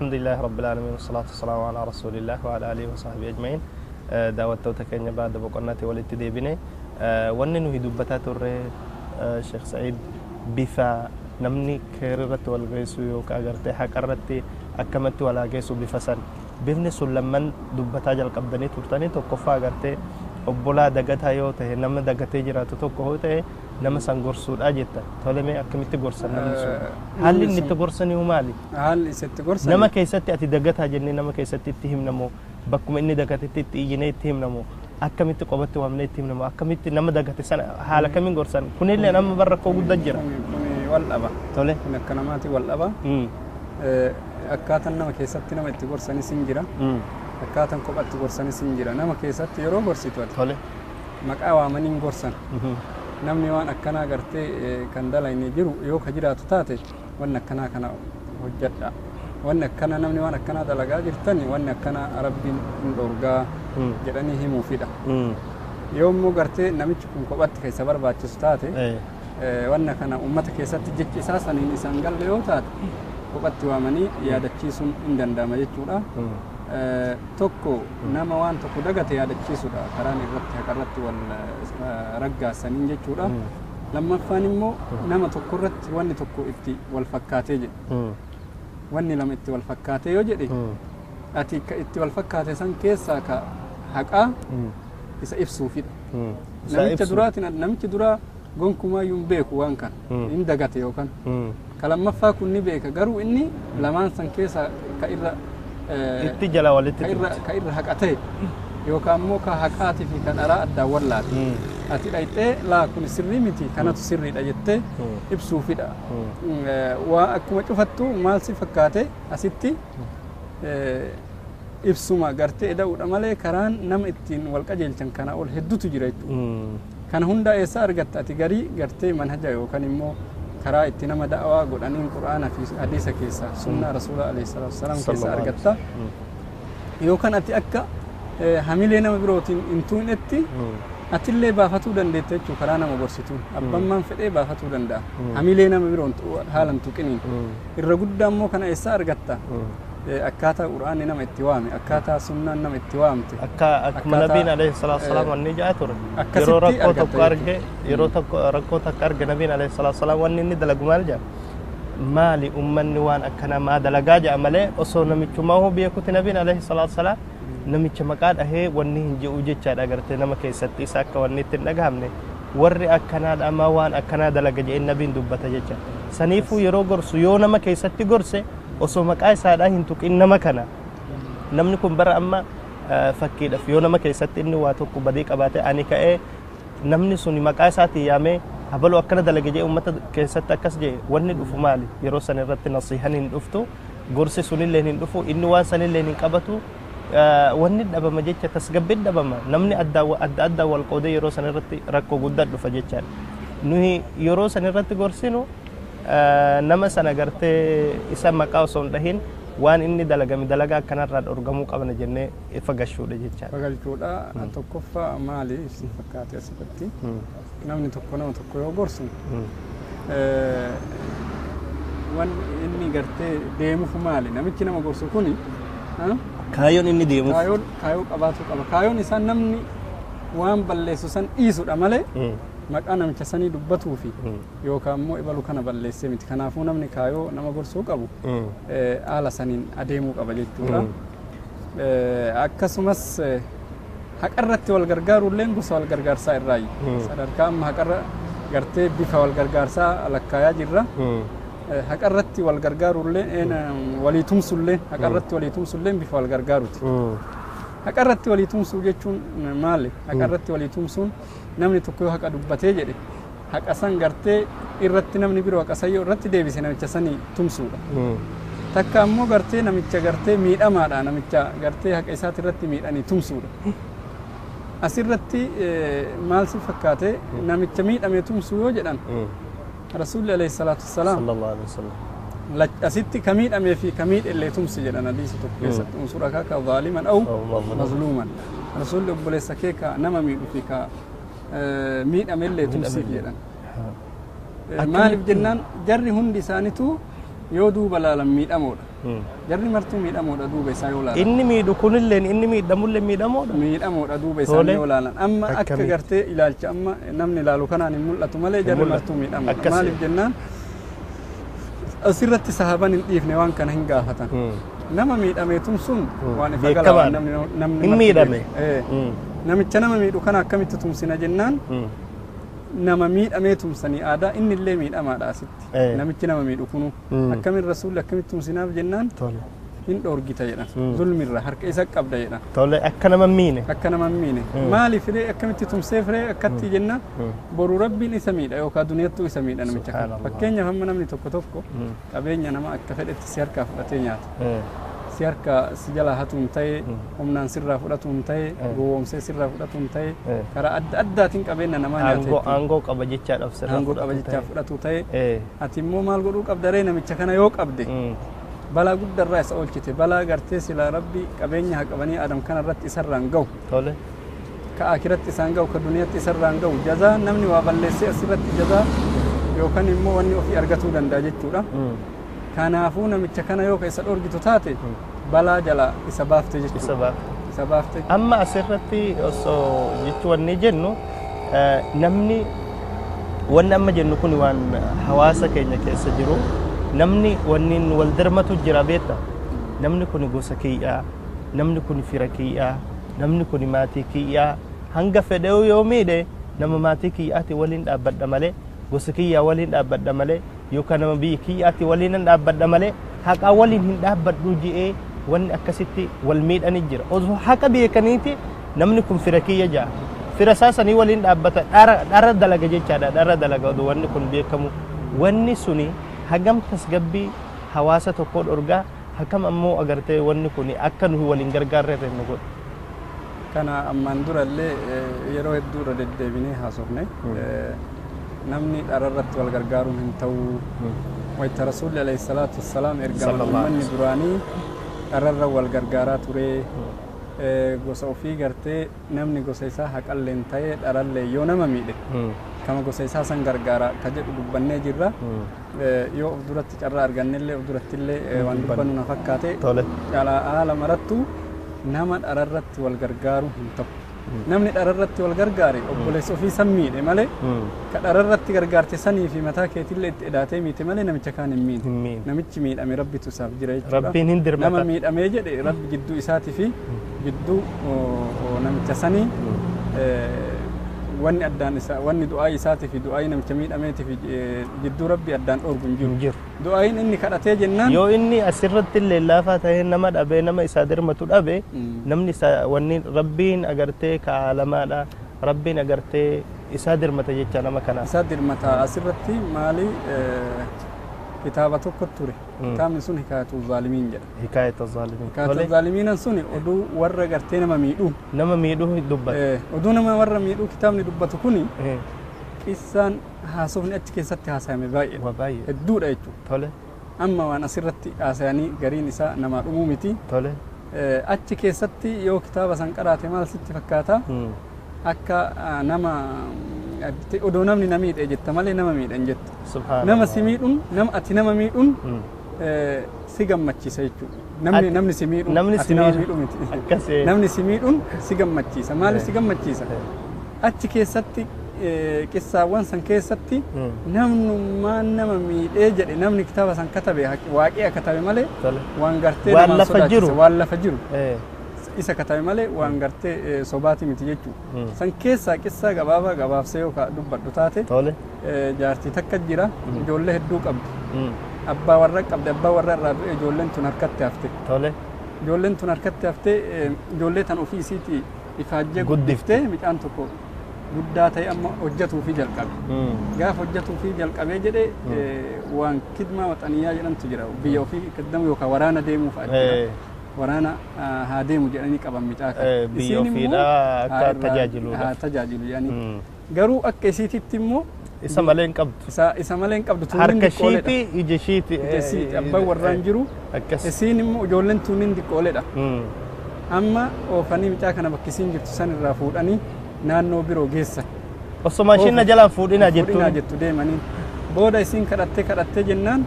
الحمد لله رب العالمين والصلاة والسلام على رسول الله وعلى آله وصحبه أجمعين دعوة توتكين بعد بقناتي والاتدي بني وننو هدوبتا توري شيخ سعيد بفا نمني كررت والغيسو يوكا غرتي حقرتي أكمت ولا غيسو بفسن بفني سلمان دوبتا جل قبدني تورتاني توقفا غرتي obbolaa dagataa yoo ta'e nama dagatee jiraatu tokko yoo ta'e nama san gorsuudha jetta tolemee akkamitti gorsan namni sun haalli inni itti gorsanii maali haalli itti gorsan nama keessatti ati dagataa jennee nama keessatti itti himnamoo bakkuma inni dagatetti itti iyyinee itti himnamoo akkamitti qobatti waamnee itti himnamoo akkamitti nama dagate sana haala kamiin gorsan kunillee nama barra koo guddaa jira kuni wal dhaba tole kun akka namaati wal dhaba akkaataan nama keessatti nama itti gorsanis hin jira akkaataan qophatti gorsanis hin jira nama keessatti yeroo gorsitu tole maqaa waamaniin gorsan namni waan akkanaa gartee kan dalayne jiru yoo ka jiraatu taate wanni akkanaa kana hojjedha wanni akkana namni waan akkanaa dalagaa jirtani wanni akkanaa rabbiin hin dhorgaa jedhanii himuufidha yoo immoo gartee namichi kun qophatti keessa barbaachisu taate wanni kana ummata keessatti jechi isaa saniin isaan galle yoo taate qophatti waamanii yaadachiisuun hin danda'ama jechuudha tokko nama waan tokko dagate yaadachiisuudha karaan irratti haqarratti wal raggaasaniin jechuudha lammaffaan immoo nama tokko irratti wanni tokko itti wal fakkaatee jedhe wanni lama itti wal fakkaatee yoo jedhe ati itti wal fakkaate san keessaa ka haqaa isa ibsuufidha namicha duraatiin namichi duraa gonkumaa yuun beeku waan kan hin dagate yookaan ka lammaffaa kun ni beeka garuu inni lamaan san keessaa ka irra itti jala walitti ka irra haqate yookaan immoo ka haqaatii fi ka dharaa addaan wallaate ati dhayxee laa kun sirrii miti kanatu sirriidha jettee ibsuufidha waa akkuma cufattu maal si fakkaate asitti ibsuma gartee eda'uudha malee karaan nama ittiin wal qajeelchan kana ol hedduutu jira jechuudha kana hunda eessa argatta ati garii gartee manhaja yookaan immoo karaa itti nama da'awaa godhaniin qur'aana fi hadiisa keessa sunnaa rasuula alayhi salaatu wassalaam keessa argatta yookaan ati akka hamilee nama birootiin intuunetti atillee baafatuu dandeetta jechuudha karaa nama gorsituun abbammaan fedhee baafatuu danda'a hamilee nama biroon haalan tuqiniin irra guddaa immoo kana eessa argatta akkaataa qur'aanni nama itti waame akkaataa sunnaan nama itti waamte akkuma nabiin alayhi salaatu wassalaam wanni jaa ture yeroo rakkoo tokko arge yeroo tokko rakkoo takka arge nabiin alayhi salaatu wassalaam wanni inni dalagu maal jaa maali ummanni waan akkana maa dalagaa jaa malee osoo namichumaa hoo beekuti nabiin alayhi salaatu wassalaam namicha maqaa dhahee wanni hin ji'u jechaadha agartee nama keessatti isa akka wanni itti hin dhagahamne warri akkanaadha ama waan akkanaa dalaga jedhee nabiin dubbata jecha saniifuu yeroo gorsu yoo nama keessatti gorse osoo maqaa isaadhaa hin tuqin nama kana namni kun bara amma fakkiidhaaf yoo nama keessatti inni waa tokko badii qabaate ani ka'ee namni sun maqaa isaatii yaamee habaloo akkana dalage jee ummata keessatti akkas jee wanni dhufu maali yeroo san irratti nasiihan hin dhuftu gorsi sunillee hin dhufu inni waan sanillee hin qabatu wanni dhabama jecha tasgabbii dhabama namni adda wal qoodee yeroo san irratti rakkoo guddaa dhufa jechaadha nuyi yeroo san irratti gorsinu nama sana gartee isa maqaa osoo hin dhahin waan inni dalagame dalagaa akkanarraa dhorgamuu qabna jennee fagashuudha jechaadha. Fagalchuudha tokkoffaa maali si fakkaate asirratti namni tokko nama tokko yoo gorsu waan inni gartee deemuuf maali namichi nama gorsu kuni kaayoon inni deemuuf kaayoo qabaatu qaba kaayoon isaa namni waan balleessu san dhiisudha malee maqaa namicha sanii dubbatuu fi yookaan immoo ibalu kana balleessee miti kanaafuu namni kaayoo nama gorsuu qabu haala saniin adeemuu qaba jechuudha akkasumas haqarratti wal gargaaruulleen gosa wal gargaarsaa irraayi sadarkaa amma haqarra gartee bifa wal gargaarsaa lakkaayaa jirra haqarratti wal gargaaruulleen walii tumsulleen haqarratti walii tumsulleen bifa wal gargaaruuti haqarratti walii tumsuu jechuun maali haqarratti walii tumsuun namni tokko yoo haqa dubbatee jedhe haqa san gartee irratti namni biroo haqa sayyoo irratti deebise namicha sanii tumsuudha takka ammoo gartee namicha gartee miidhamaadha namicha gartee haqa isaati irratti miidhanii tumsuudha asirratti maal si fakkaate namicha miidhame tumsuu yoo jedhan rasuulli alayhi salaatu wassalaam sallallahu alaihi wasallam asitti ka miidhamee fi ka miidhellee tumsi jedhan hadiisa tokko keessatti unsura ka zaaliman aw mazluuman rasuulli obboleessa kee ka nama miidhu fi ka miidhamellee tumsiif jedhan maaliif jennaan jarri hundi isaanitu yoo duuba laalan miidhamoodha jarri martuu miidhamoodha duuba isaa yoo laalan inni miidhu kunilleen inni miidhamullee miidhamoodha duuba isaa yoo laalan amma akka gartee ilaalcha amma namni ilaalu kanaan hin mul'atu malee jarri martuu miidhamoodha maaliif jennaan asirratti sahaban hin dhiifne waan kana hin gaafatan nama miidhameetum sun waan ifa galaa namni miidhame namicha nama miidhu kana akkamitti tumsina jennaan nama miidhamee tumsanii aadaa inni illee miidhamaadha asitti namichi nama miidhu kunu akkamiin rasuulli akkamitti tumsinaaf jennaan hin dhoorgita jedhan zulmirra harka isa qabda jedhan tole akka nama miine maaliif ree akkamitti tumseef ree akkatti jennaan boru rabbiin isa miidha yookaan duniyattuu isa miidha namicha kana fakkeenyaaf amma namni tokko qabeenya nama akka fedhetti si harkaa fudhatee nyaata si harka si jala hatuun ta'e humnaan sirraa fudhatuun ta'e gowwoomsee sirraa fudhatuun ta'e karaa adda addaatiin qabeenya namaa nyaate aangoo qaba jechaadhaaf sirraa fudhatu ta'e ati immoo maal godhuu qabda ree namicha kana yoo qabde balaa guddarraa isa oolchite balaa gartee silaa rabbi qabeenya haa qabanii adam kanarratti isarraan gahu ka akiratti isaan gahu ka duniyatti isarraan gahu jazaa namni waa balleessee asirratti jazaa yookaan immoo wanni ofii argatuu danda'a jechuudha kanaafuu namicha kana yoo ka isa dhoorgitu taate balaa jala isa baafte jechuudha isa baafte amma asirratti osoo jechuu wanni jennu namni wanni amma jennu kun waan hawaasa keenya keessa jiru namni wannin wal darmatu jira beeta namni kun gosa kiyyaa namni kun fira kiyyaa namni kun maatii kiyyaa hanga fedheu yoo miidhe nama maatii kiyyaati waliin dhaabbadha malee gosa kiyyaa waliin dhaabbadha malee yookaan nama biyya kiyyaati waliin dhaabbadha malee haqa waliin hin dhaabbadhu ji'ee wanni akkasitti wal miidhani jira osoo haqa beekaniiti namni kun fira kiyya jaa fira saasanii waliin dhaabbata dhara dalaga jechaadha dhara dalaga odoo wanni kun beekamu wanni suni hagam tasgabbii hawaasa tokko dhorgaa hakam ammoo agartee wanni kun akka nuyi waliin gargaarre nu godhu kana ammaan durallee yeroo hedduu irra deddeebinee haasofne namni dhararratti wal gargaaruun hin ta'u wayta rasuulli alayhi salaatu wassalaam ergaman ummanni duraanii dhararra wal gargaaraa ture gosa ofii gartee namni gosa isaa haqalleen ta'ee dharallee yoo nama miidhe kama gosa isaa san gargaara ka jedhu dubbannee jirra yoo of duratti carraa argannellee of durattillee waan dubbannu na fakkaate haala marattu nama dhararratti wal gargaaru hin ta'u namni dhararratti wal gargaare obboleessa ofii san miidhe malee ka dhararratti gargaarte sanii fi mataa keetillee itti edaatee miite malee namicha kaan hin miidhe namichi miidhame rabbitu isaaf jira jechuudha nama miidhamee jedhe rabbi jidduu isaatii fi jidduu namicha sanii wanni addaan isaa wanni du'aa isaatii fi du'aa namicha miidhameetii fi jidduu rabbi addaan dhoorgu hin jiru du'aayin inni kadhatee jennaan yoo inni asirratti illee laafaa ta'ee nama dhabee nama isaa dirmatu dhabe namni wanni rabbiin agartee kaalamaadha rabbiin agartee isaa dirmata jecha nama kana isaa dirmata asirratti maali kitaaba tokko ture kitaabni sun hikaayatu zaalimiin jedha hikaayatu zaalimiin sun oduu warra gartee nama miidhu dubbata oduu nama warra miidhu kitaabni dubbatu kuni qissaan haasofni achi keessatti haasayame baay'ee hedduudha jechuudha amma waan asirratti haasayanii gariin isaa nama dhumuu miti achi keessatti yoo kitaaba san qaraate maal sitti fakkaata akka nama odoo namni na miidhe jetta malee nama miidhan jettu nama si miidhuun nama ati nama miidhuun si gammachiisa jechuudha namni si miidhuun ati nama miidhu miti namni si miidhuun si gammachiisa maaliif si gammachiisa achi keessatti qissaawwan san keessatti namnummaan nama miidhee jedhe namni kitaaba san katabe waaqii katabe malee waan gartee nama sodaachisa waan lafa jiru isa katabe malee waan gartee sobaati miti jechuudha san keessaa qissaa gabaabsee yookaan dubbadhu taate jaartii takka jira ijoollee hedduu qabdi abbaa warra qabdi abbaa warra irraa du'e ijoolleen tun harkatti hafte ijoolleen tun harkatti hafte ijoollee tan ofii isiitii ifaajjee guddiftee midhaan tokko guddaa ta'e amma hojjetuufi jalqabe gaaf hojjetuufi jalqabee jedhe waan kidmaa waxaniyyaa jedhamtu jira biyya ofii kiddamu yookaan waraana deemuuf ajjira waraana haa deemu jedhanii qaban micaa kan biyya ofiidhaa akka tajaajiluudha tajaajilu jedhanii garuu akka isiititti immoo isa malee hin qabdu isa malee hin qabdu harka shiiti ija shiiti abbaan warraan jiru isiin immoo ijoolleen tuuniin diqqooledha amma oofanii micaa kana bakki isiin jirtu san irraa fuudhanii naannoo biroo geessan osoo maashinna jalaan fuudhinaa jettu deemanii booda isiin kadhattee jennaan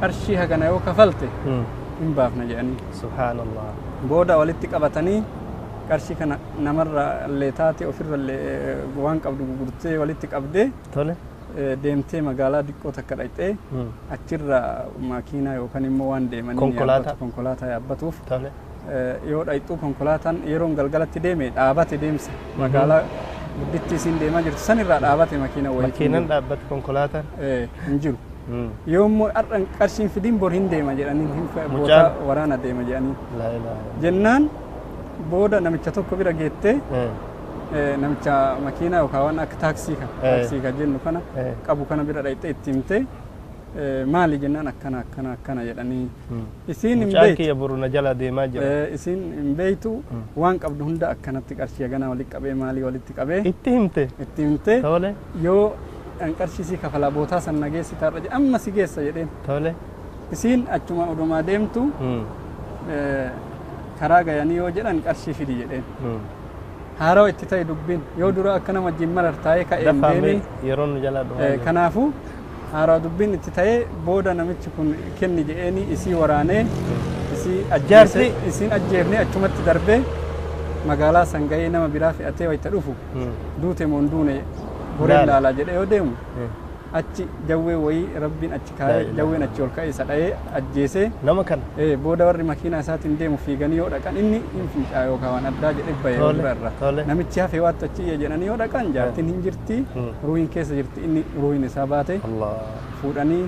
qarshii hagana yoo kafalte hin baafna jedhanii subhaanallah booda walitti qabatanii qarshii kana namarra illee taate ofirra illee waan qabdu gurgurtee walitti qabdee tole deemtee magaalaa diqqoo takka dhaqxee achirra makiinaa yookaan immoo waan deemanii konkolaataa yaabbatuuf tole yoo dhaqxu konkolaataan yeroon galgalatti deeme dhaabate deemsa magaalaa gudditti isiin deemaa jirtu sanirraa dhaabate makiina wayii makiinan dhaabbate konkolaataan hin jiru yoo immoo har'an qarshiin fidiin bor hin deema jedhanii booda waraana deema jedhanii jennaan booda namicha tokko bira geettee namicha makiinaa yookaan waan akka taaksii kan jennu kana qabu kana bira dhaqxee itti himtee maali jennaan akkana jedhanii isiin hin beektu buruna jala deemaa jira isiin hin beektu waan qabdu hunda akkanatti qarshii ganaa walitti qabee maalii walitti qabee itti himte tole yoo qarshii si kafalaa bootaa san nageessi taarra jedhe amma si geessa jedheen tole isiin achuma odumaa deemtu karaa gayanii yoo jedhan qarshii fidi jedheen haarawa itti ta'e dubbiin yoo dura akka nama wajjin marar taa'ee ka'een deemee yeroon jala dhumaa kanaafuu haarawa dubbiin itti ta'ee booda namichi kun kenni jedheeni isii waraanee isii ajjeese isiin ajjeefnee achumatti darbee magaalaa san ga'ee nama biraa fe'atee wayita dhufu duute moo hin duune goreen laalaa jedhee yoo deemu achi jawwee wayii rabbiin achi kaa'ee jawween achi ol ka'ee isa dha'ee ajjeesee nama kana booda warri makiinaa isaatiin deemu fiiganii yoo dhaqan inni hin fincaa yookaan waan addaa jedhee bahee dura irra namichi hafee waatti achi jedhanii yoo dhaqan jaartiin hin jirti ruuhiin keessa jirti inni ruuhiin isaa baate fuudhanii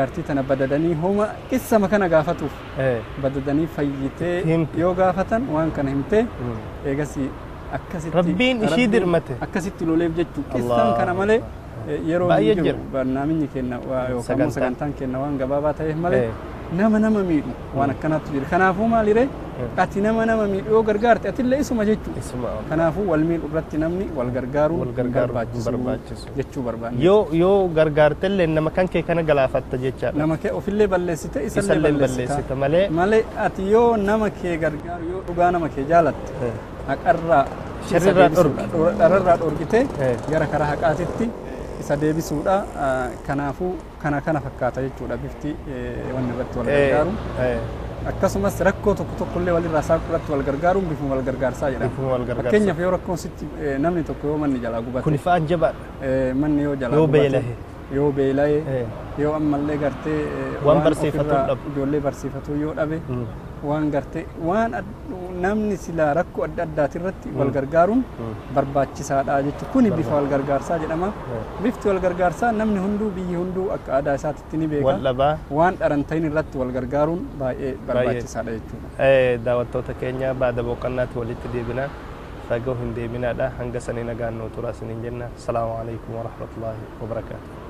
jaartii tana badadanii homa qissama kana gaafatuuf badadanii fayyitee yoo gaafatan waan kana himtee eegasii akkasitti rabbiin ishii dirmate akkasitti loleef jechuu qissaan kana malee yeroo jiru barnaamijni kenna yookaan sagantaan kenna waan gabaabaa ta'eef malee nama miidhu waan akkanaatu jira kanaafuu maaliree ati nama miidhu yoo gargaarte atillee isuma jechuu kanaafuu wal miidhu irratti namni wal gargaaruun barbaachisu jechuu barbaanne yoo gargaartellee nama kan kee kana galaafatta jechaadha nama kee ofillee balleessite isallee balleessita malee ati yoo nama kee gargaaru yoo dhugaa nama kee jaalatte haqarraa sharrirraa dhorkite gara karaa haqaatitti isa deebisuudha kanaafuu kana fakkaata jechuudha bifti waan irratti wal gargaaru akkasumas rakkoo tokko illee walirraa saaqu irratti wal gargaaruun bifuma wal gargaarsaa jedhama fakkeenyaaf yoo rakkoon sitti namni tokko yoo manni jalaa gubate kun ifaan jabaadha manni yoo jalaa gubate yoo beela'e yoo ammallee gartee waan barsiifatu dhabu ijoollee barsiifatu yoo dhabe waan gartee waan namni silaa rakkoo adda addaati irratti wal gargaaruun barbaachisaadha jechuudha kuni bifa wal gargaarsaa jedhama bifti wal gargaarsaa namni hunduu biyyi hunduu akka aadaa isaatti ni beeka waan dharan ta'in irratti wal gargaaruun baay'ee barbaachisaadha jechuudha daawwattoota keenya baada boqonnaatti walitti deebinaa fagoo hin deeminaadha hanga sanii nagaan nuu turaa isiniin jenna assalaamu alaykum wa rahmatullaahi wa barakaatuh